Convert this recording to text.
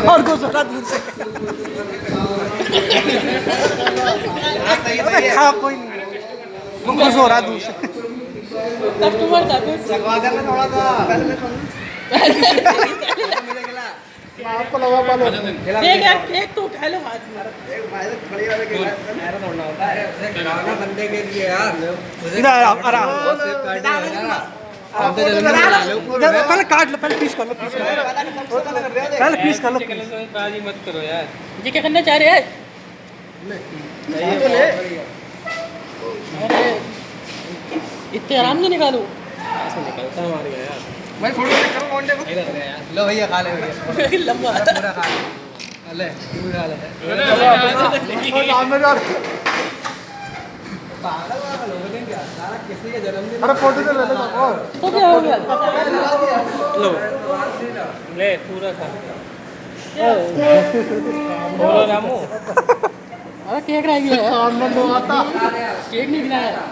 और को थोड़ा दूर से हाँ कोई नहीं मुझको सो रहा दूर से कस्टमर था कुछ थोड़ा सा आपको लगा पालो देख यार केक तो उठा लो हाथ में बंदे के लिए यार इधर आराम पहले काट लो पहले पीस कर लो पहले पीस कर लो बाजी मत करो यार। ये क्या करना चाह रहे हैं अरे इतने आराम से निकालू ऐसे निकलता हमारे यार। भाई फोटो क्लिक करो कौन देखो लो भैया खा ले भैया लंबा पूरा खा ले तू भी खा ले अरे फोटो तो ले लो तो क्या हो गया लो ले पूरा खा। बोलो रामू। अरे केक रह गया केक नहीं गिराया